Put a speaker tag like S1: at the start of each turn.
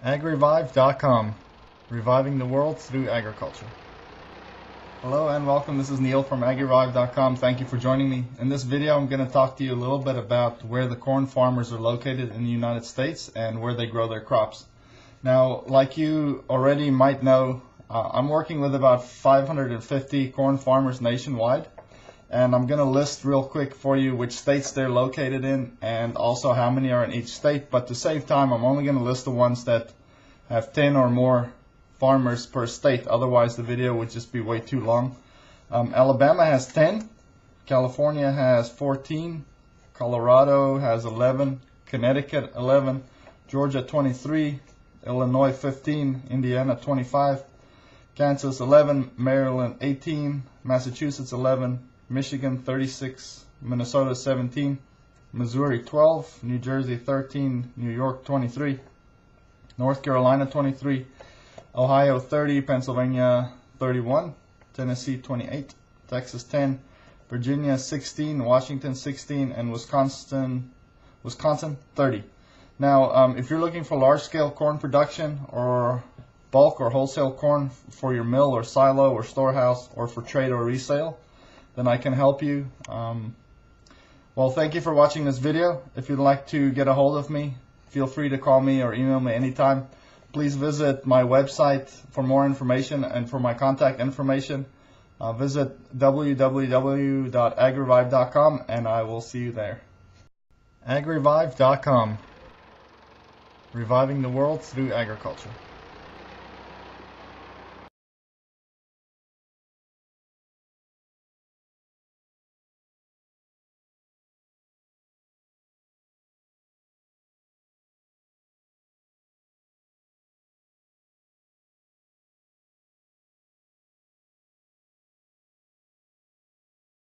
S1: AgRevive.com, reviving the world through agriculture. Hello and welcome. This is Neil from AgRevive.com. Thank you for joining me. In this video, I'm going to talk to you a little bit about where the corn farmers are located in the United States and where they grow their crops. Now, like you already might know, I'm working with about 550 corn farmers nationwide, and I'm going to list real quick for you which states they're located in and also how many are in each state. But to save time, I'm only going to list the ones that have 10 or more farmers per state. Otherwise, the video would just be way too long. Alabama has 10, California has 14, Colorado has 11, Connecticut 11, Georgia 23, Illinois 15, Indiana 25, Kansas 11, Maryland 18, Massachusetts 11, Michigan 36, Minnesota 17, Missouri 12, New Jersey 13, New York 23, North Carolina 23, Ohio 30, Pennsylvania 31, Tennessee 28, Texas 10, Virginia 16, Washington 16, and Wisconsin 30. Now, if you're looking for large-scale corn production or bulk or wholesale corn for your mill or silo or storehouse or for trade or resale, then I can help you. Well, thank you for watching this video. If you'd like to get a hold of me, feel free to call me or email me anytime. Please visit my website for more information and for my contact information. Visit www.agrevive.com and I will see you there. AgRevive.com, reviving the world through agriculture.